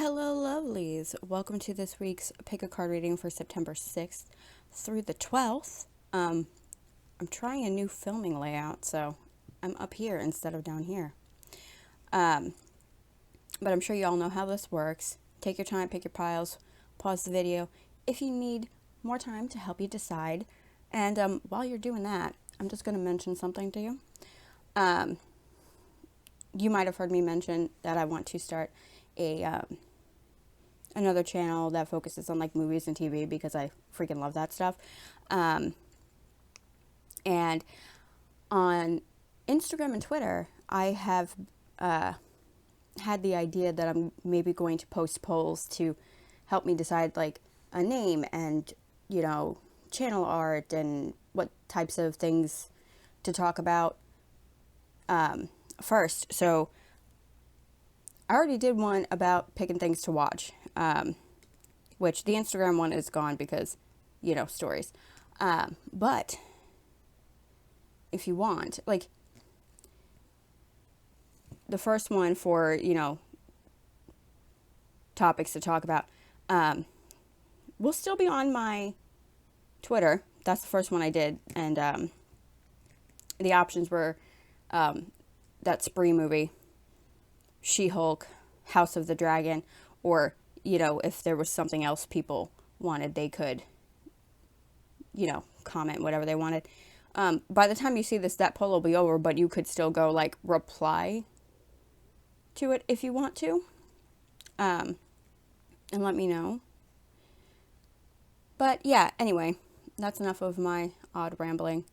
Hello, lovelies. Welcome to this week's pick a card reading for September 6th through the 12th. I'm trying a new filming layout, so I'm up here instead of down here. But I'm sure you all know how this works. Take your time, pick your piles, pause the video if you need more time to help you decide. And while you're doing that, I'm just going to mention something to you. You might have heard me mention that I want to start another channel that focuses on like movies and TV because I freaking love that stuff. And on Instagram and Twitter, I have had the idea that I'm maybe going to post polls to help me decide like a name and, channel art and what types of things to talk about first. So I already did one about picking things to watch, which the Instagram one is gone because, stories. But if you want, like, the first one for, topics to talk about, will still be on my Twitter. That's the first one I did. And the options were that Spree movie, She-Hulk, House of the Dragon, or, if there was something else people wanted, they could, comment whatever they wanted. By the time you see this, that poll will be over, but you could still go, like, reply to it if you want to, and let me know. But, yeah, anyway, that's enough of my odd rambling.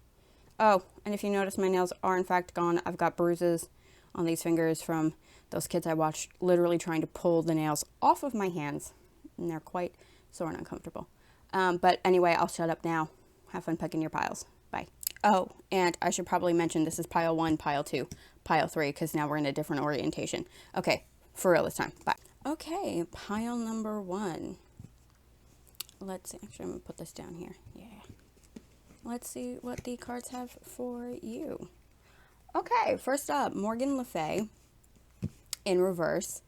Oh, and if you notice, my nails are, in fact, gone. I've got bruises on these fingers from those kids I watched literally trying to pull the nails off of my hands. And they're quite sore and uncomfortable. But anyway, I'll shut up now. Have fun picking your piles. Bye. Oh, and I should probably mention this is pile 1, pile 2, pile 3, because now we're in a different orientation. Okay, for real this time. Bye. Okay, pile number 1. Let's see. Actually, I'm going to put this down here. Yeah. Let's see what the cards have for you. Okay, first up, Morgan Le Fay in reverse.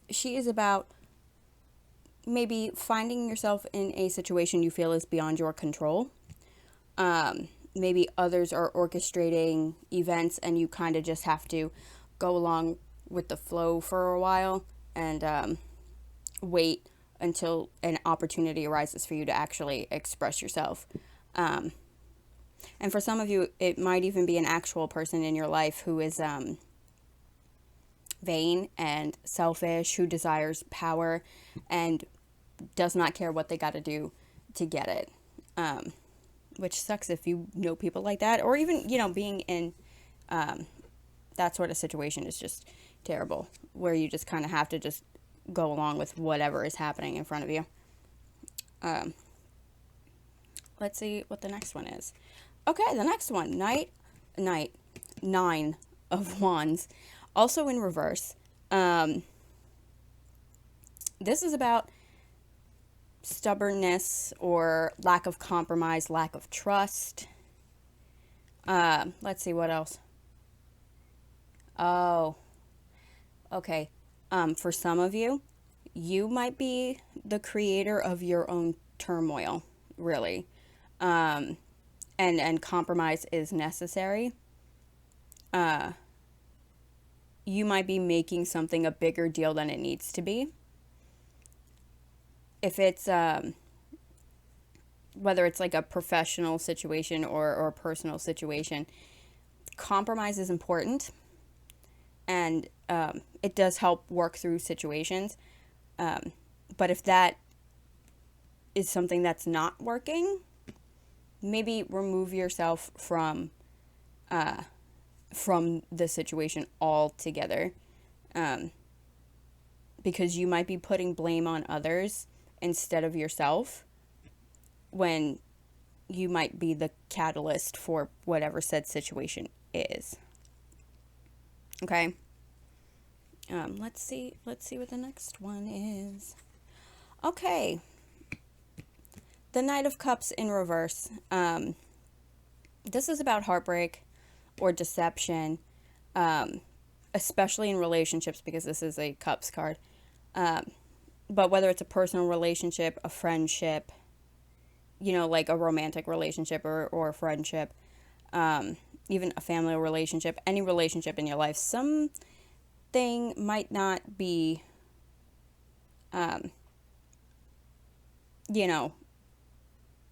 She is about maybe finding yourself in a situation you feel is beyond your control. Maybe others are orchestrating events and you kind of just have to go along with the flow for a while and wait until an opportunity arises for you to actually express yourself. And for some of you, it might even be an actual person in your life who is vain and selfish, who desires power and does not care what they got to do to get it. Which sucks if you know people like that, or even, being in that sort of situation is just terrible, where you just kind of have to just go along with whatever is happening in front of you. Let's see what the next one is. Okay, the next one, Nine of Wands, also in reverse. This is about stubbornness or lack of compromise, lack of trust. Let's see what else. Oh, okay. For some of you, you might be the creator of your own turmoil, really. And compromise is necessary. You might be making something a bigger deal than it needs to be. If it's, whether it's like a professional situation or a personal situation, compromise is important. And it does help work through situations. But if that is something that's not working, maybe remove yourself from the situation altogether, because you might be putting blame on others instead of yourself when you might be the catalyst for whatever said situation is. Okay. Let's see what the next one is. Okay. The Knight of Cups in reverse. This is about heartbreak or deception, especially in relationships, because this is a Cups card. But whether it's a personal relationship, a friendship, like a romantic relationship or a friendship, even a family relationship, any relationship in your life, something might not be,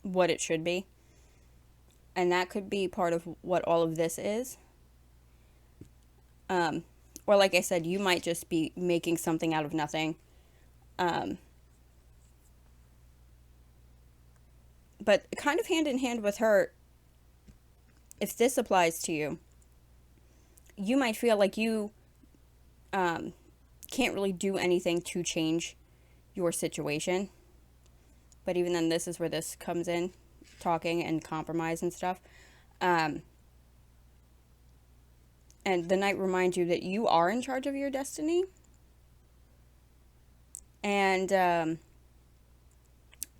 what it should be. And that could be part of what all of this is. Or like I said, you might just be making something out of nothing. But kind of hand in hand with her, if this applies to you, you might feel like you can't really do anything to change your situation. But even then, this is where this comes in, talking and compromise and stuff. And the Knight reminds you that you are in charge of your destiny. And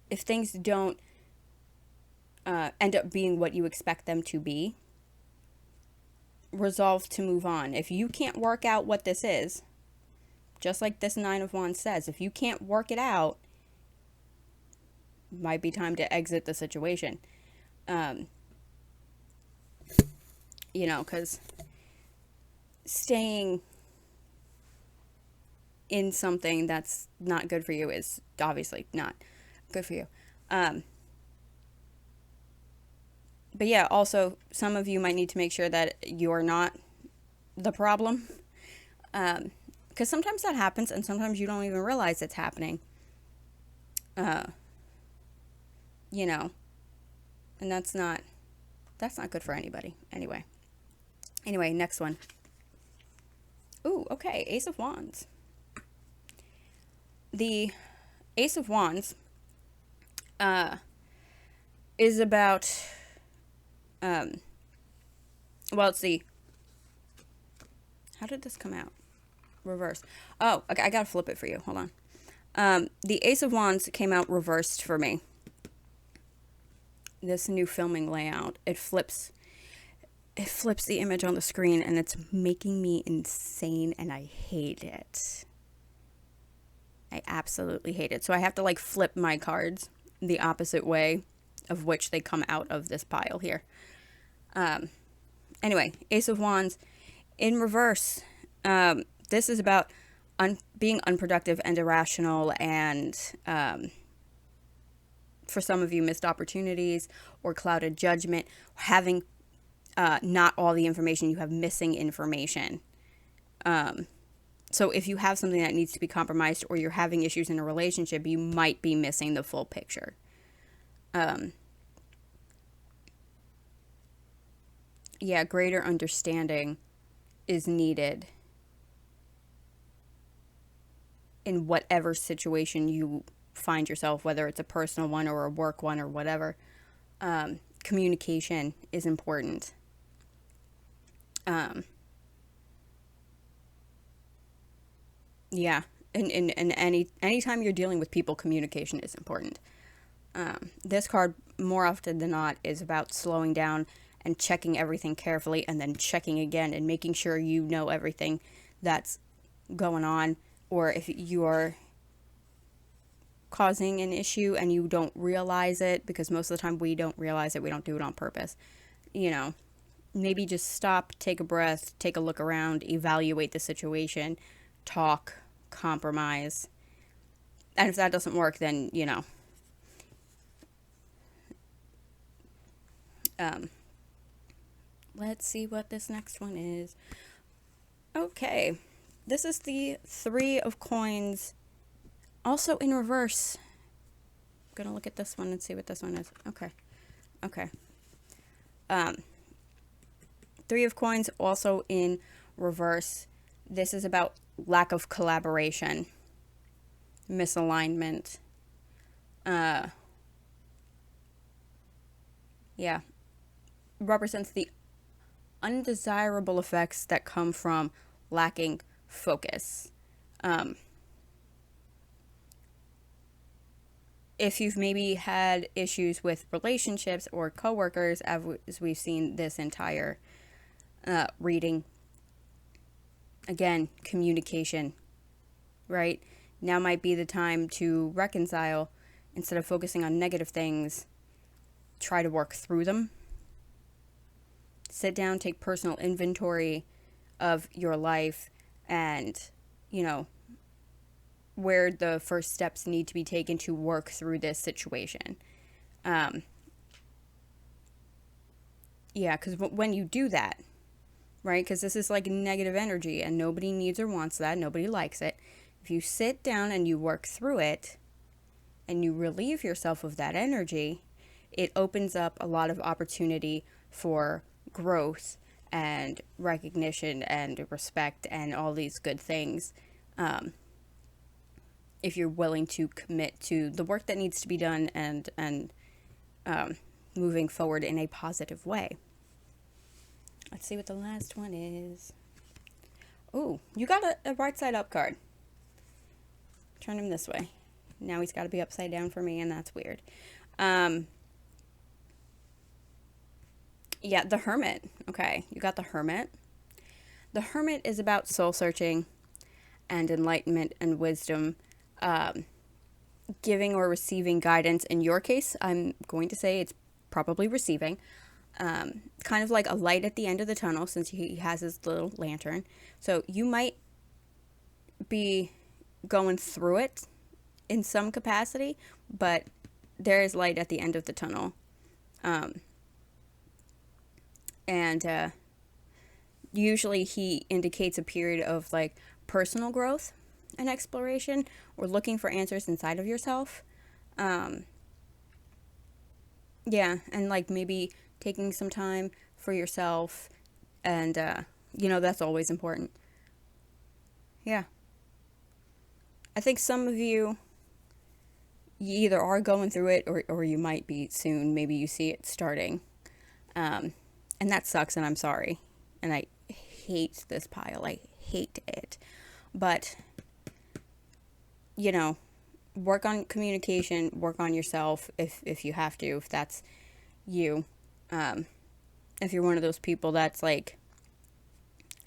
if things don't end up being what you expect them to be, resolve to move on. If you can't work out what this is, just like this Nine of Wands says, if you can't work it out, might be time to exit the situation. Because staying in something that's not good for you is obviously not good for you. But yeah, also, some of you might need to make sure that you're not the problem. Because sometimes that happens, and sometimes you don't even realize it's happening. And that's not good for anybody. Anyway, next one. Ooh, okay, Ace of Wands. The Ace of Wands is about, let's see. How did this come out? Reverse. Oh, okay, I gotta flip it for you. Hold on. The Ace of Wands came out reversed for me. This new filming layout, it flips the image on the screen, and it's making me insane, and I hate it. I absolutely hate it. So I have to flip my cards the opposite way of which they come out of this pile here. Anyway, Ace of Wands in reverse. This is about being unproductive and irrational, and for some of you, missed opportunities or clouded judgment, having not all the information. You have missing information. So if you have something that needs to be compromised, or you're having issues in a relationship, you might be missing the full picture. Greater understanding is needed in whatever situation you find yourself, whether it's a personal one or a work one or whatever. Communication is important. And anytime you're dealing with people, communication is important. This card, more often than not, is about slowing down and checking everything carefully, and then checking again and making sure you know everything that's going on. Or if you're causing an issue and you don't realize it, because most of the time we don't realize it, we don't do it on purpose. Maybe just stop, take a breath, take a look around, evaluate the situation, talk, compromise. And if that doesn't work, then, let's see what this next one is. Okay. This is the Three of Coins, also in reverse. I'm going to look at this one and see what this one is. Okay. Three of Coins, also in reverse. This is about lack of collaboration, misalignment. Represents the undesirable effects that come from lacking focus. If you've maybe had issues with relationships or coworkers, as we've seen this entire reading, again, communication, right? Now might be the time to reconcile. Instead of focusing on negative things, try to work through them. Sit down, take personal inventory of your life and, where the first steps need to be taken to work through this situation. Because when you do that, right, because this is like negative energy and nobody needs or wants that, nobody likes it. If you sit down and you work through it and you relieve yourself of that energy, it opens up a lot of opportunity for growth and recognition and respect and all these good things. If you're willing to commit to the work that needs to be done and moving forward in a positive way. Let's see what the last one is. Ooh, you got a right side up card. Turn him this way. Now he's got to be upside down for me, and that's weird. The Hermit. Okay, you got the Hermit. The Hermit is about soul searching and enlightenment and wisdom, giving or receiving guidance. In your case, I'm going to say it's probably receiving. Kind of like a light at the end of the tunnel, since he has his little lantern. So you might be going through it in some capacity, but there is light at the end of the tunnel. And usually he indicates a period of like personal growth and exploration, or looking for answers inside of yourself. And like maybe taking some time for yourself, and that's always important. I think some of you either are going through it, or you might be soon. Maybe you see it starting, and that sucks, and I'm sorry, and I hate this pile. I hate it. But work on communication, work on yourself if you have to, if that's you. If you're one of those people that's like,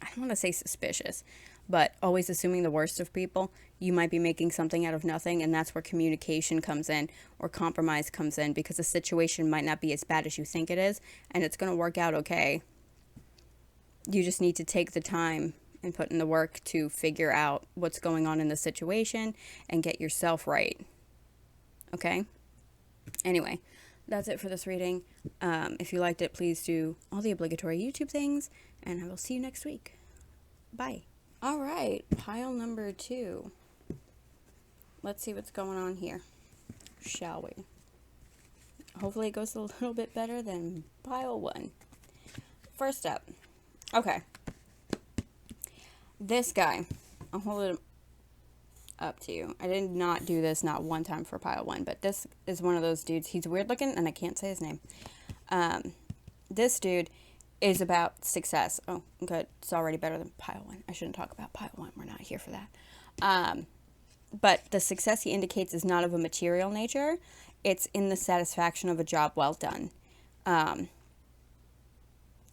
I don't want to say suspicious, but always assuming the worst of people, you might be making something out of nothing, and that's where communication comes in, or compromise comes in, because the situation might not be as bad as you think it is, and it's going to work out okay. You just need to take the time and put in the work to figure out what's going on in the situation and get yourself right. Okay? Anyway, that's it for this reading. If you liked it, please do all the obligatory YouTube things, and I will see you next week. Bye. All right, pile number 2. Let's see what's going on here, shall we? Hopefully it goes a little bit better than pile 1. First up, okay, this guy, I'll hold it up to you. I did not do this not one time for pile 1, but this is one of those dudes. He's weird looking, and I can't say his name. This dude is about success. Oh, good. It's already better than pile 1. I shouldn't talk about pile 1. We're not here for that. But the success he indicates is not of a material nature. It's in the satisfaction of a job well done.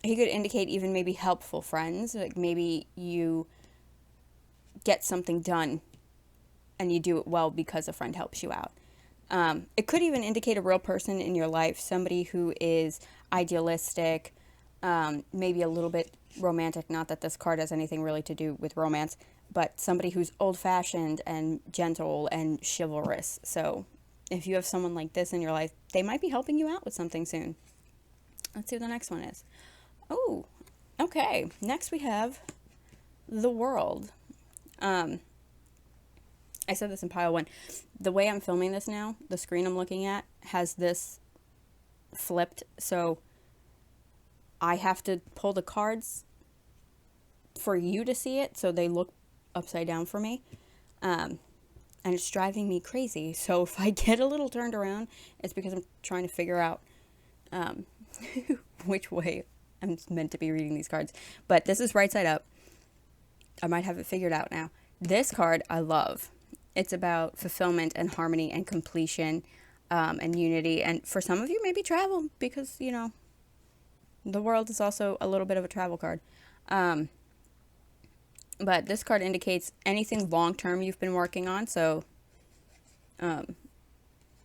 He could indicate even maybe helpful friends. Like maybe you get something done and you do it well because a friend helps you out. It could even indicate a real person in your life, somebody who is idealistic, maybe a little bit romantic. Not that this card has anything really to do with romance, but somebody who's old-fashioned and gentle and chivalrous. So if you have someone like this in your life, they might be helping you out with something soon. Let's see what the next one is. Oh, okay. Next we have the World. I said this in pile 1. The way I'm filming this now, the screen I'm looking at has this flipped, so I have to pull the cards for you to see it, so they look upside down for me. And it's driving me crazy. So if I get a little turned around, it's because I'm trying to figure out which way I'm meant to be reading these cards. But this is right side up. I might have it figured out now. This card I love. It's about fulfillment and harmony and completion, and unity. And for some of you, maybe travel, because, the World is also a little bit of a travel card. But this card indicates anything long-term you've been working on. So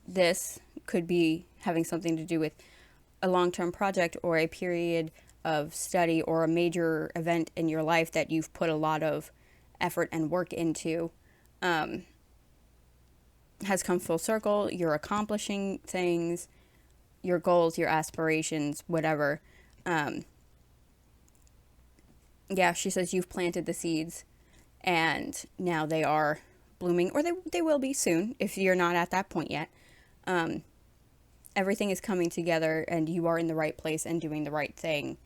this could be having something to do with a long-term project or a period of study or a major event in your life that you've put a lot of effort and work into, has come full circle. You're accomplishing things, your goals, your aspirations, whatever. Yeah, she says you've planted the seeds and now they are blooming, or they will be soon if you're not at that point yet. Everything is coming together and you are in the right place and doing the right thing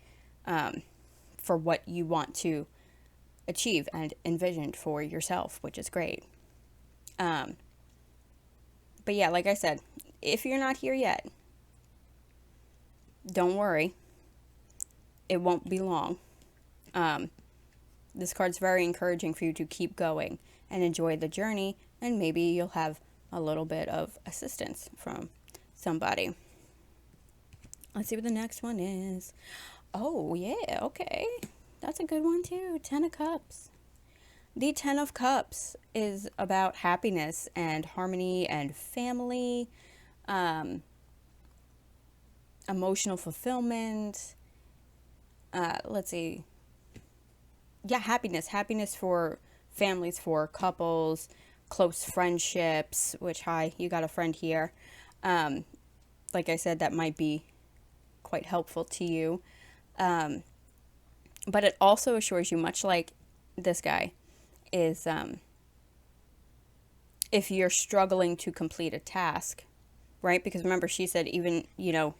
for what you want to achieve and envisioned for yourself, which is great. But yeah, like I said, if you're not here yet, don't worry. It won't be long. This card's very encouraging for you to keep going and enjoy the journey, and maybe you'll have a little bit of assistance from somebody. Let's see what the next one is. Oh, yeah, okay. That's a good one, too. 10 of Cups. The 10 of Cups is about happiness and harmony and family, emotional fulfillment. Let's see. Yeah, happiness. Happiness for families, for couples, close friendships, which, hi, you got a friend here. Like I said, that might be quite helpful to you. But it also assures you, much like this guy, is if you're struggling to complete a task, right? Because remember, she said even, you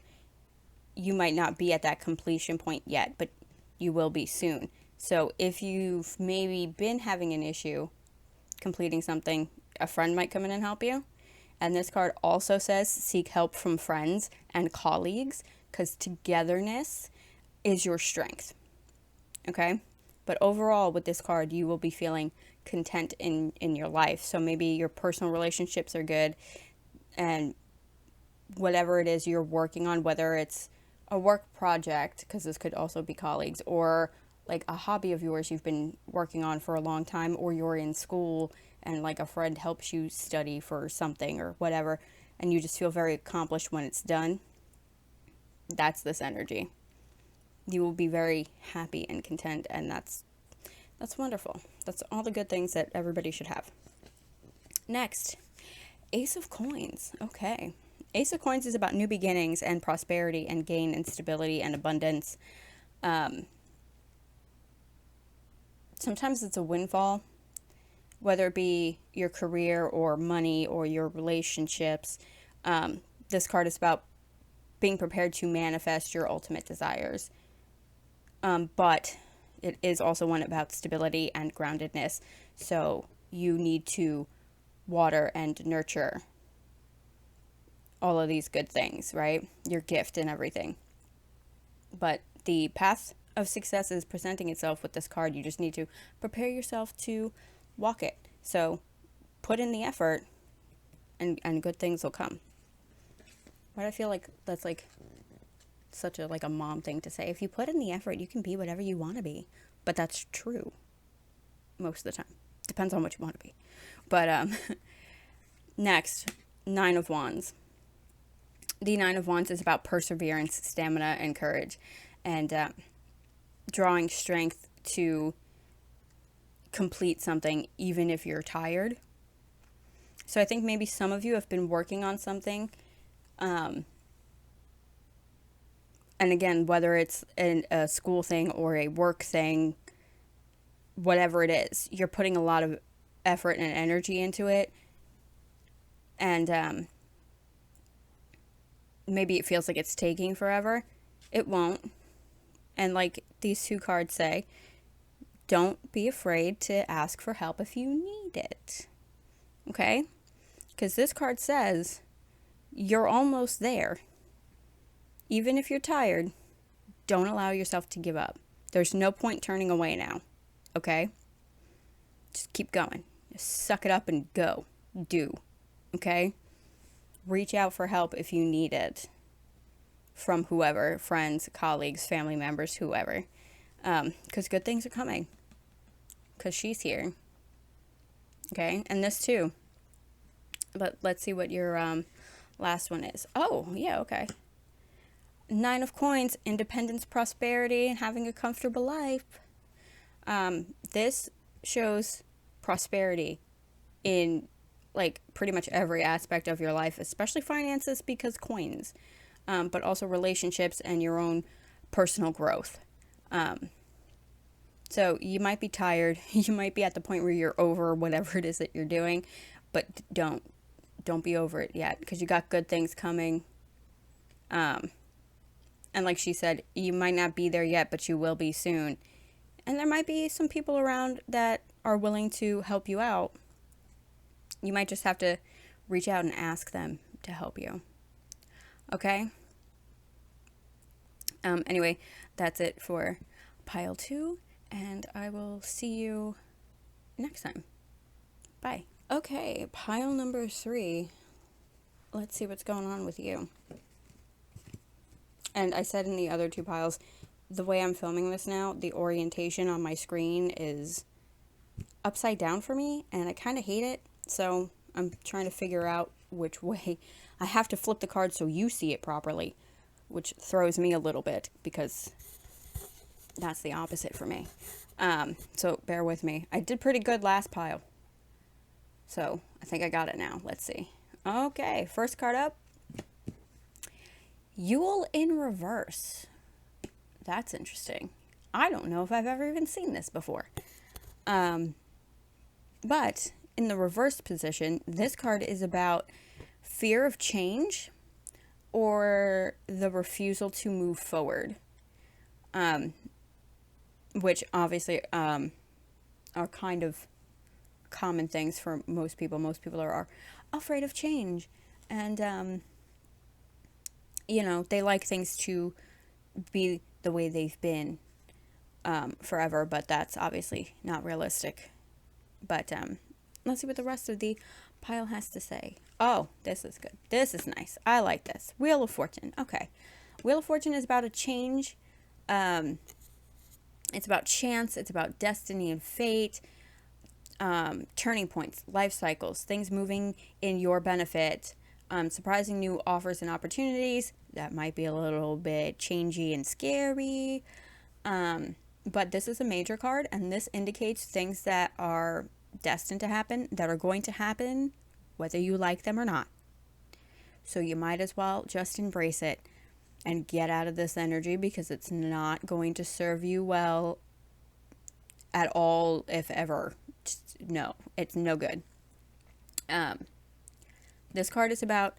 might not be at that completion point yet, but you will be soon. So if you've maybe been having an issue completing something, a friend might come in and help you. And this card also says seek help from friends and colleagues, because togetherness is your strength. Okay? But overall, with this card, you will be feeling content in your life. So maybe your personal relationships are good, and whatever it is you're working on, whether it's a work project, because this could also be colleagues, or like a hobby of yours you've been working on for a long time, or you're in school and like a friend helps you study for something or whatever, and you just feel very accomplished when it's done. That's this energy. You will be very happy and content, and that's wonderful. That's all the good things that everybody should have. Next, Ace of Coins. Okay. Ace of Coins is about new beginnings and prosperity and gain and stability and abundance. Sometimes it's a windfall, whether it be your career or money or your relationships. This card is about being prepared to manifest your ultimate desires. But it is also one about stability and groundedness. So you need to water and nurture all of these good things, right? Your gift and everything. But the path of success is presenting itself with this card. You just need to prepare yourself to walk it. So put in the effort and good things will come. But I feel like that's like such a like a mom thing to say. If you put in the effort, you can be whatever you want to be. But that's true most of the time. Depends on what you want to be. But next, 9 of Wands. The 9 of Wands is about perseverance, stamina, and courage, and drawing strength to complete something even if you're tired. So I think maybe some of you have been working on something, and again, whether it's a school thing or a work thing, whatever it is, you're putting a lot of effort and energy into it, and maybe it feels like it's taking forever. It won't. And like these 2 cards say, don't be afraid to ask for help if you need it. Okay? Because this card says you're almost there. Even if you're tired, don't allow yourself to give up. There's no point turning away now. Okay? Just keep going. Just suck it up and go. Do. Okay? Reach out for help if you need it. From whoever, friends, colleagues, family members, whoever. Because good things are coming. because she's here. Okay, and this too. But let's see what your last one is. Oh, yeah, okay. Nine of Coins, independence, prosperity, and having a comfortable life. This shows prosperity in like pretty much every aspect of your life, especially finances because coins, but also relationships and your own personal growth. So you might be tired, you might be at the point where you're over whatever it is that you're doing, but don't be over it yet because you got good things coming. And like she said, you might not be there yet, but you will be soon. And there might be some people around that are willing to help you out. You might just have to reach out and ask them to help you. Okay? Anyway, that's it for pile 2, and I will see you next time. Bye. Okay, pile number 3. Let's see what's going on with you. And I said in the other 2 piles, the way I'm filming this now, the orientation on my screen is upside down for me, and I kind of hate it. So I'm trying to figure out which way. I have to flip the card so you see it properly, which throws me a little bit because that's the opposite for me. So bear with me. I did pretty good last pile. So I think I got it now. Let's see. Okay, first card up. Yule in reverse. That's interesting. I don't know if I've ever even seen this before. But in the reverse position, this card is about fear of change or the refusal to move forward. Which obviously are kind of common things for most people. Most people are afraid of change. And, they like things to be the way they've been forever, but that's obviously not realistic. But let's see what the rest of the pile has to say. Oh, this is good. This is nice. I like this. Wheel of Fortune. Okay. Wheel of Fortune is about a change. It's about chance. It's about destiny and fate. Turning points, life cycles, things moving in your benefit. Surprising new offers and opportunities. That might be a little bit changey and scary. But this is a major card, and this indicates things that are destined to happen, that are going to happen, whether you like them or not. So you might as well just embrace it and get out of this energy because it's not going to serve you well at all, if ever. Just, no, it's no good. This card is about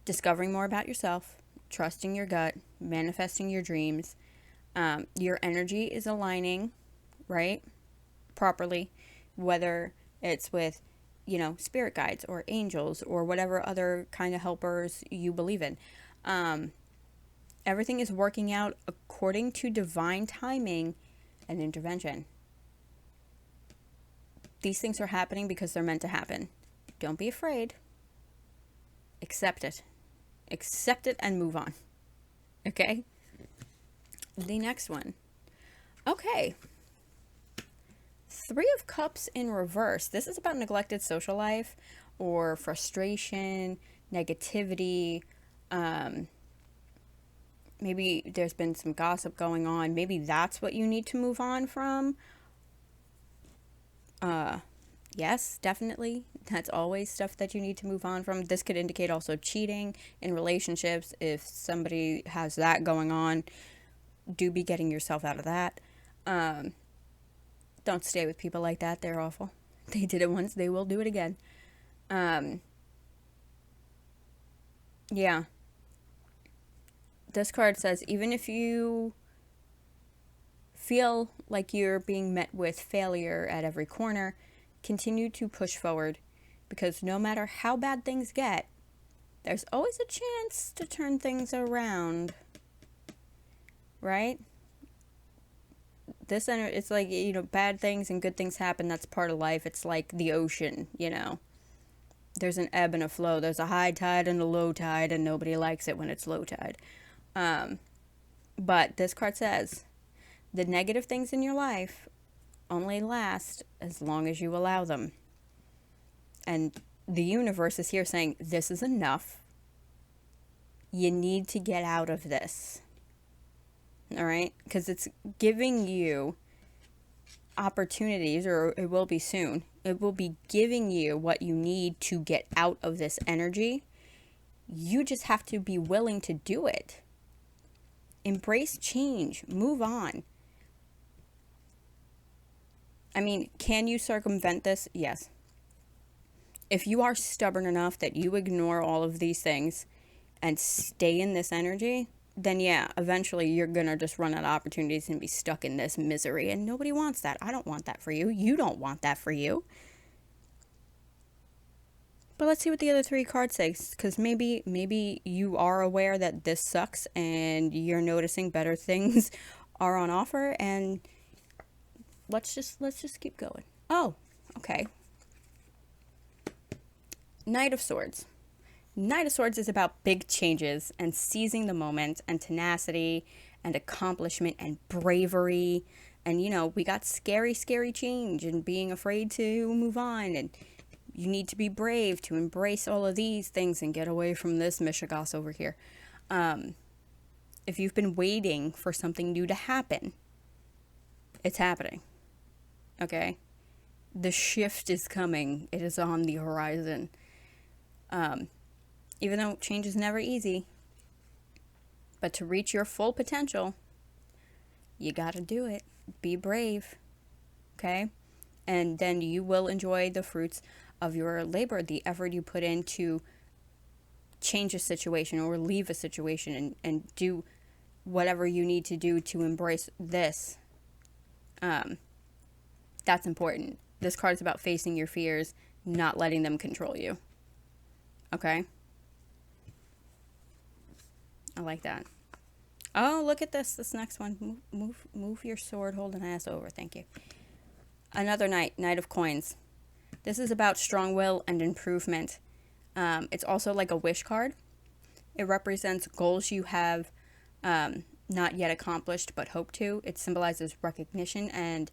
discovering more about yourself, trusting your gut, manifesting your dreams. Your energy is aligning, right, properly, whether it's with, spirit guides or angels or whatever other kind of helpers you believe in. Everything is working out according to divine timing and intervention. These things are happening because they're meant to happen. Don't be afraid. Accept it. Accept it and move on. Okay? The next one. Okay. 3 of Cups in reverse. This is about neglected social life or frustration, negativity. Maybe there's been some gossip going on. Maybe that's what you need to move on from. Yes, definitely. That's always stuff that you need to move on from. This could indicate also cheating in relationships. If somebody has that going on, do be getting yourself out of that. Don't stay with people like that. They're awful. They did it once. They will do it again. Yeah. This card says, even if you feel like you're being met with failure at every corner, continue to push forward, because no matter how bad things get, there's always a chance to turn things around, right? It's like, bad things and good things happen. That's part of life. It's like the ocean, There's an ebb and a flow. There's a high tide and a low tide, and nobody likes it when it's low tide. But this card says, the negative things in your life only last as long as you allow them. And the universe is here saying, this is enough. You need to get out of this. All right? Because it's giving you opportunities, or it will be soon. It will be giving you what you need to get out of this energy. You just have to be willing to do it. Embrace change. Move on. I mean, can you circumvent this? Yes. If you are stubborn enough that you ignore all of these things and stay in this energy, then yeah, eventually you're going to just run out of opportunities and be stuck in this misery. And nobody wants that. I don't want that for you. You don't want that for you. But let's see what the other 3 cards say, because maybe you are aware that this sucks and you're noticing better things are on offer, and let's just keep going. Oh, okay. Knight of Swords. Knight of Swords is about big changes and seizing the moment and tenacity and accomplishment and bravery. And, you know, we got scary change and being afraid to move on. And you need to be brave to embrace all of these things and get away from this mishigas over here. If you've been waiting for something new to happen, it's happening. Okay? The shift is coming. It is on the horizon. Even though change is never easy, but to reach your full potential, you gotta do it. Be brave, okay? And then you will enjoy the fruits of your labor, the effort you put in to change a situation or leave a situation, and do whatever you need to do to embrace this. That's important. This card is about facing your fears, not letting them control you. Okay? I like that. Oh, look at this next one. Move your sword holding ass over. Thank you. Another Knight of Coins. This is about strong will and improvement. It's also like a wish card. It represents goals you have not yet accomplished but hope to. It symbolizes recognition and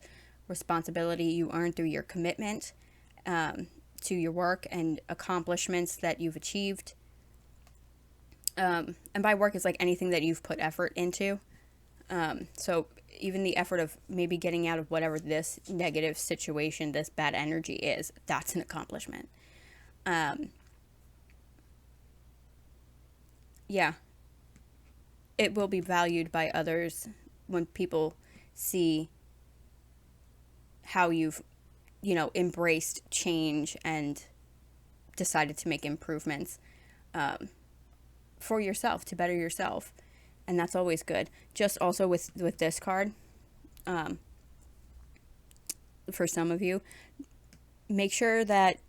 responsibility you earn through your commitment to your work and accomplishments that you've achieved. And by work, it's like anything that you've put effort into. So even the effort of maybe getting out of whatever this negative situation, this bad energy is, that's an accomplishment. Yeah. It will be valued by others when people see how you've, embraced change and decided to make improvements for yourself, to better yourself. And that's always good. Just also with this card, for some of you, make sure that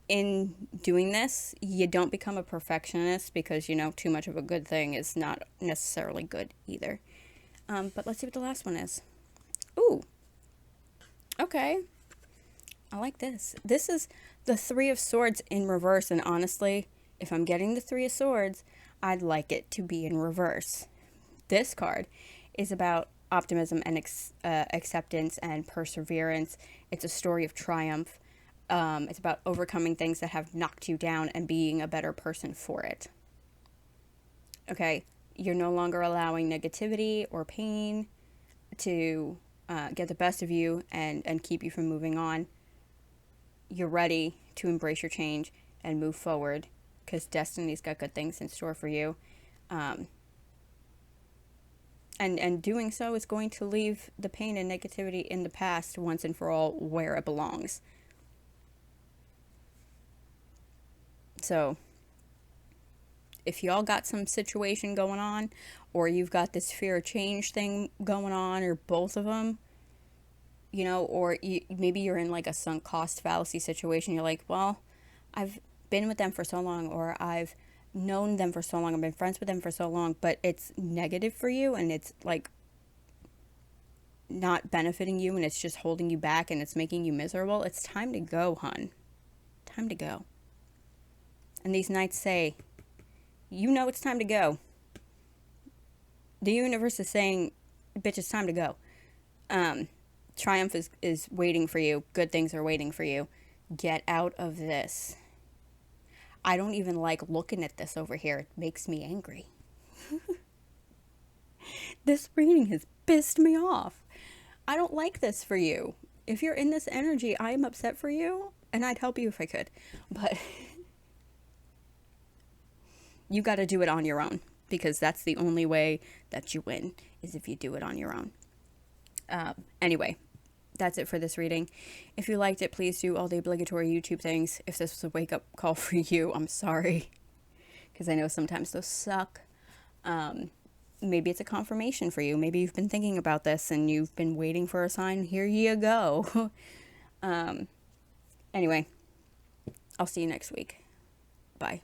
in doing this, you don't become a perfectionist, because, too much of a good thing is not necessarily good either. But let's see what the last one is. Ooh. Okay. I like this. This is the 3 of Swords in reverse, and honestly, if I'm getting the 3 of Swords, I'd like it to be in reverse. This card is about optimism and acceptance and perseverance. It's a story of triumph. It's about overcoming things that have knocked you down and being a better person for it. Okay, you're no longer allowing negativity or pain to get the best of you and keep you from moving on. You're ready to embrace your change and move forward, because destiny's got good things in store for you. And doing so is going to leave the pain and negativity in the past once and for all, where it belongs. So if y'all got some situation going on, or you've got this fear of change thing going on, or both of them, or maybe you're in like a sunk cost fallacy situation. You're like, well, I've been with them for so long, or I've known them for so long, I've been friends with them for so long, but it's negative for you, and it's like not benefiting you, and it's just holding you back, and it's making you miserable. It's time to go, hun. Time to go. And these Knights say, it's time to go. The universe is saying, bitch, it's time to go. Triumph is waiting for you. Good things are waiting for you. Get out of this. I don't even like looking at this over here. It makes me angry. This reading has pissed me off. I don't like this for you. If you're in this energy, I am upset for you, and I'd help you if I could. But you got to do it on your own, because that's the only way that you win, is if you do it on your own. Anyway, that's it for this reading. If you liked it, please do all the obligatory YouTube things. If this was a wake-up call for you, I'm sorry, because I know sometimes those suck. Maybe it's a confirmation for you. Maybe you've been thinking about this and you've been waiting for a sign. Here you go. Anyway, I'll see you next week. Bye.